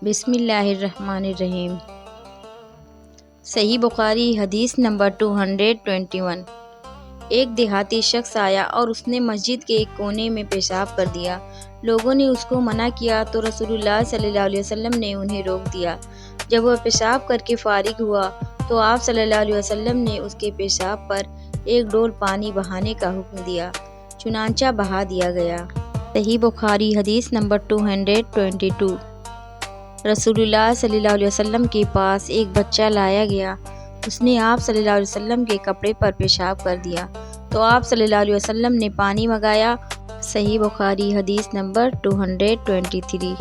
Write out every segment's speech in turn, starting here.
بسم اللہ الرحمن الرحیم۔ صحیح بخاری حدیث نمبر 221۔ ایک دیہاتی شخص آیا اور اس نے مسجد کے ایک کونے میں پیشاب کر دیا۔ لوگوں نے اس کو منع کیا تو رسول اللہ صلی اللہ علیہ وسلم نے انہیں روک دیا۔ جب وہ پیشاب کر کے فارغ ہوا تو آپ صلی اللہ علیہ وسلم نے اس کے پیشاب پر ایک ڈول پانی بہانے کا حکم دیا، چنانچہ بہا دیا گیا۔ صحیح بخاری حدیث نمبر 222۔ رسول اللہ صلی اللہ علیہ وسلم کے پاس ایک بچہ لایا گیا۔ اس نے آپ صلی اللہ علیہ وسلم کے کپڑے پر پیشاب کر دیا تو آپ صلی اللہ علیہ وسلم نے پانی منگایا۔ صحیح بخاری حدیث نمبر 223۔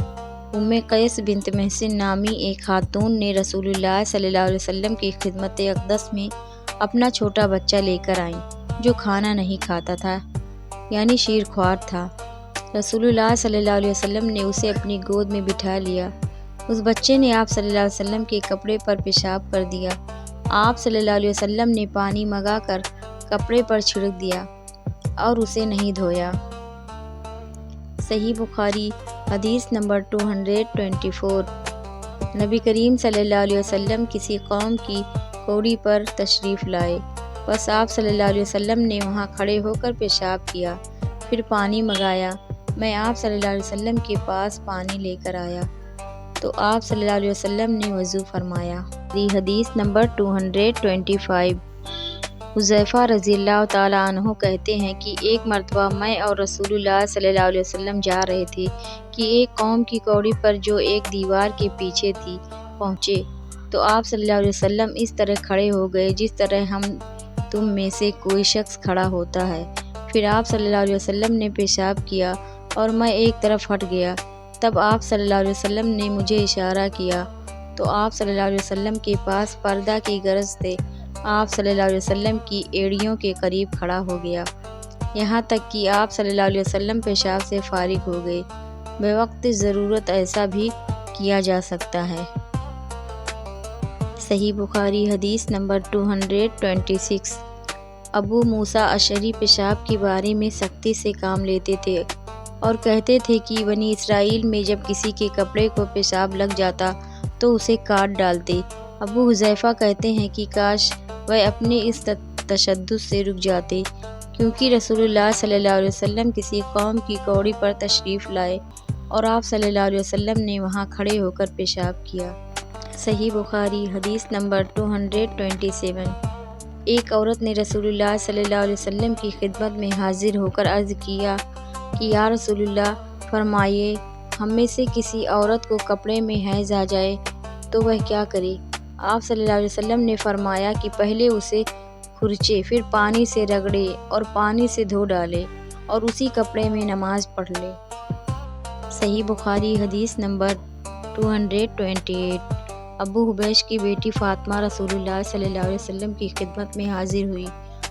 قیس بنت محصن نامی ایک خاتون نے رسول اللہ صلی اللہ علیہ وسلم کی خدمت اقدس میں اپنا چھوٹا بچہ لے کر آئیں جو کھانا نہیں کھاتا تھا، یعنی شیر خوار تھا۔ رسول اللہ صلی اللہ علیہ وسلم نے اسے اپنی گود میں بٹھا لیا۔ اس بچے نے آپ صلی اللہ علیہ وسلم کے کپڑے پر پیشاب کر دیا۔ آپ صلی اللہ علیہ وسلم نے پانی منگا کر کپڑے پر چھڑک دیا اور اسے نہیں دھویا۔ صحیح بخاری حدیث نمبر 224۔ نبی کریم صلی اللہ علیہ وسلم کسی قوم کی کوڑی پر تشریف لائے، بس آپ صلی اللہ علیہ وسلم نے وہاں کھڑے ہو کر پیشاب کیا، پھر پانی منگایا۔ میں آپ صلی اللہ علیہ وسلم کے پاس پانی لے کر آیا تو آپ صلی اللہ علیہ وسلم نے وضو فرمایا۔ حدیث نمبر 225۔ حذیفہ رضی اللہ تعالیٰ عنہ کہتے ہیں کہ ایک مرتبہ میں اور رسول اللہ صلی اللہ علیہ وسلم جا رہے تھے کہ ایک قوم کی کوڑی پر جو ایک دیوار کے پیچھے تھی پہنچے تو آپ صلی اللہ علیہ وسلم اس طرح کھڑے ہو گئے جس طرح ہم تم میں سے کوئی شخص کھڑا ہوتا ہے۔ پھر آپ صلی اللہ علیہ وسلم نے پیشاب کیا اور میں ایک طرف ہٹ گیا۔ تب آپ صلی اللہ علیہ وسلم نے مجھے اشارہ کیا تو آپ صلی اللہ علیہ وسلم کے پاس پردہ کی غرض سے آپ صلی اللہ علیہ وسلم کی ایڑیوں کے قریب کھڑا ہو گیا، یہاں تک کہ آپ صلی اللہ علیہ وسلم پیشاب سے فارغ ہو گئے۔ بے وقت ضرورت ایسا بھی کیا جا سکتا ہے۔ صحیح بخاری حدیث نمبر 226۔ ابو موسیٰ اشعری پیشاب کے بارے میں سختی سے کام لیتے تھے اور کہتے تھے کہ بنی اسرائیل میں جب کسی کے کپڑے کو پیشاب لگ جاتا تو اسے کاٹ ڈالتے۔ ابو حذیفہ کہتے ہیں کہ کاش وہ اپنے اس تشدد سے رک جاتے، کیونکہ رسول اللہ صلی اللہ علیہ وسلم کسی قوم کی کوڑی پر تشریف لائے اور آپ صلی اللہ علیہ وسلم نے وہاں کھڑے ہو کر پیشاب کیا۔ صحیح بخاری حدیث نمبر 227۔ ایک عورت نے رسول اللہ صلی اللہ علیہ وسلم کی خدمت میں حاضر ہو کر عرض کیا کہ یا رسول اللہ، فرمائیے ہم میں سے کسی عورت کو کپڑے میں حیض آ جائے تو وہ کیا کرے؟ آپ صلی اللہ علیہ وسلم نے فرمایا کہ پہلے اسے کھرچے، پھر پانی سے رگڑے اور پانی سے دھو ڈالے اور اسی کپڑے میں نماز پڑھ لے۔ صحیح بخاری حدیث نمبر 228۔ ابو حبیش کی بیٹی فاطمہ رسول اللہ صلی اللہ علیہ وسلم کی خدمت میں حاضر ہوئی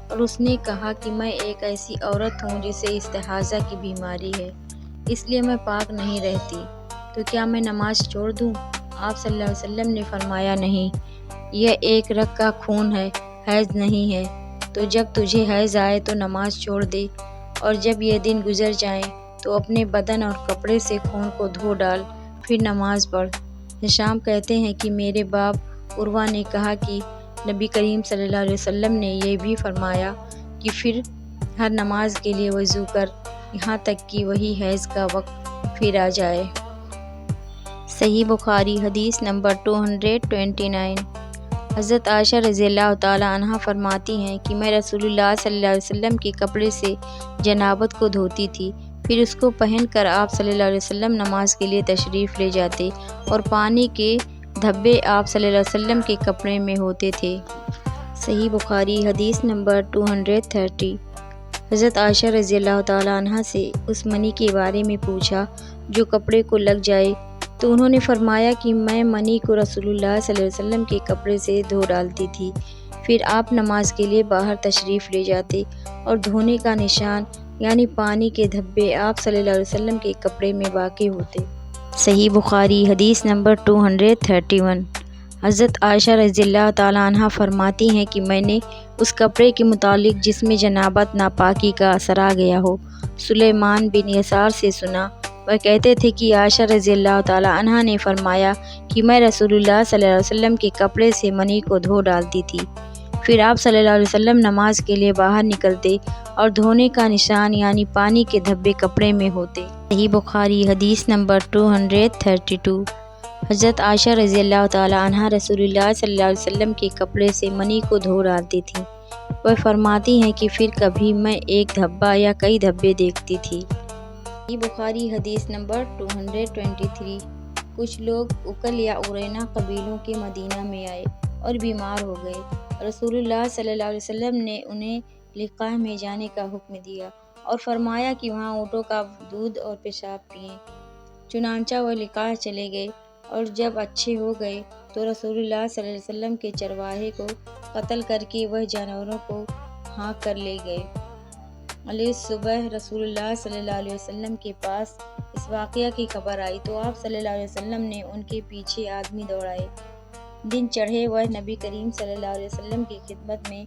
اور اس نے کہا کہ میں ایک ایسی عورت ہوں جسے استحاضہ کی بیماری ہے، اس لیے میں پاک نہیں رہتی، تو کیا میں نماز چھوڑ دوں؟ آپ صلی اللہ علیہ وسلم نے فرمایا نہیں، یہ ایک رگ کا خون ہے، حیض نہیں ہے، تو جب تجھے حیض آئے تو نماز چھوڑ دے اور جب یہ دن گزر جائیں تو اپنے بدن اور کپڑے سے خون کو دھو ڈال، پھر نماز پڑھ۔ ہشام کہتے ہیں کہ میرے باپ عروہ نے کہا کہ نبی کریم صلی اللہ علیہ وسلم نے یہ بھی فرمایا کہ پھر ہر نماز کے لیے وضو کر، یہاں تک کہ وہی حیض کا وقت پھر آ جائے۔ صحیح بخاری حدیث نمبر 229۔ حضرت عائشہ رضی اللہ تعالیٰ عنہ فرماتی ہیں کہ میں رسول اللہ صلی اللہ علیہ وسلم کے کپڑے سے جنابت کو دھوتی تھی، پھر اس کو پہن کر آپ صلی اللہ علیہ وسلم نماز کے لیے تشریف لے جاتے اور پانی کے دھبے آپ صلی اللہ علیہ وسلم کے کپڑے میں ہوتے تھے۔ صحیح بخاری حدیث نمبر 230۔ حضرت عائشہ رضی اللہ تعالیٰ عنہ سے اس منی کے بارے میں پوچھا جو کپڑے کو لگ جائے تو انہوں نے فرمایا کہ میں منی کو رسول اللہ صلی اللہ علیہ وسلم کے کپڑے سے دھو ڈالتی تھی، پھر آپ نماز کے لیے باہر تشریف لے جاتے اور دھونے کا نشان یعنی پانی کے دھبے آپ صلی اللہ علیہ وسلم کے کپڑے میں واقع ہوتے۔ صحیح بخاری حدیث نمبر 231۔ حضرت عائشہ رضی اللہ تعالیٰ عنہ فرماتی ہیں کہ میں نے اس کپڑے کے متعلق جس میں جنابت ناپاکی کا اثر آ گیا ہو سلیمان بن یسار سے سنا وہ کہتے تھے کہ عائشہ رضی اللہ تعالیٰ عنہا نے فرمایا کہ میں رسول اللہ صلی اللہ علیہ وسلم کے کپڑے سے منی کو دھو ڈالتی تھی، پھر آپ صلی اللہ علیہ وسلم نماز کے لیے باہر نکلتے اور دھونے کا نشان یعنی پانی کے دھبے کپڑے میں ہوتے۔ صحیح بخاری حدیث نمبر 232۔ حضرت عائشہ رضی اللہ تعالیٰ عنہا رسول اللہ صلی اللہ علیہ وسلم کے کپڑے سے منی کو دھو ڈالتی تھیں۔ وہ فرماتی ہیں کہ پھر کبھی میں ایک دھبا یا کئی دھبے دیکھتی تھی۔ صحیح بخاری حدیث نمبر 223۔ کچھ لوگ اکل یا ارینا قبیلوں کے مدینہ میں آئے اور بیمار ہو گئے۔ رسول اللہ صلی اللہ علیہ وسلم نے انہیں لقاء میں جانے کا حکم دیا اور فرمایا کہ وہاں اونٹوں کا دودھ اور پیشاب پئیں۔ چنانچہ وہ لقاء چلے گئے اور جب اچھے ہو گئے تو رسول اللہ صلی اللہ علیہ وسلم کے چرواہے کو قتل کر کے وہ جانوروں کو ہانک کر لے گئے۔ علیہ صبح رسول اللہ صلی اللہ علیہ وسلم کے پاس اس واقعہ کی خبر آئی تو آپ صلی اللہ علیہ وسلم نے ان کے پیچھے آدمی دوڑائے۔ دن چڑھے وہ نبی کریم صلی اللہ علیہ وسلم کی خدمت میں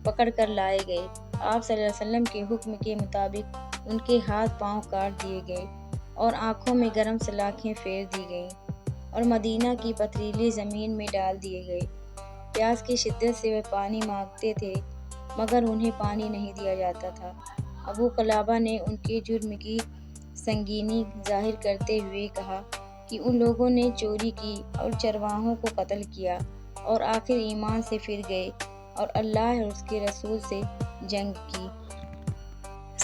پکڑ کر لائے گئے۔ آپ صلی اللہ علیہ وسلم کے حکم کے مطابق ان کے ہاتھ پاؤں کاٹ دیے گئے اور آنکھوں میں گرم سلاخیں پھیر دی گئیں اور مدینہ کی پتھریلی زمین میں ڈال دیے گئے۔ پیاس کی شدت سے وہ پانی مانگتے تھے مگر انہیں پانی نہیں دیا جاتا تھا۔ ابو قلابہ نے ان کے جرم کی سنگینی ظاہر کرتے ہوئے کہا کہ ان لوگوں نے چوری کی اور چرواہوں کو قتل کیا اور آخر ایمان سے پھر گئے اور اللہ اور اس کے رسول سے جنگ کی۔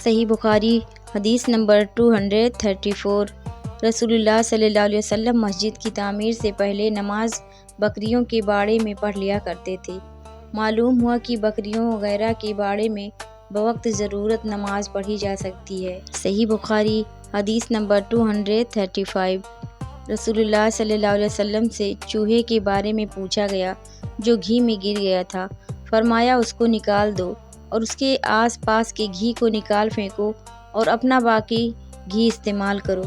صحیح بخاری حدیث نمبر 234۔ رسول اللہ صلی اللہ علیہ وسلم مسجد کی تعمیر سے پہلے نماز بکریوں کے باڑے میں پڑھ لیا کرتے تھے۔ معلوم ہوا کہ بکریوں وغیرہ کے باڑے میں بوقت ضرورت نماز پڑھی جا سکتی ہے۔ صحیح بخاری حدیث نمبر 235۔ رسول اللہ صلی اللہ علیہ وسلم سے چوہے کے بارے میں پوچھا گیا جو گھی میں گر گیا تھا۔ فرمایا اس کو نکال دو اور اس کے آس پاس کے گھی کو نکال پھینکو اور اپنا باقی گھی استعمال کرو۔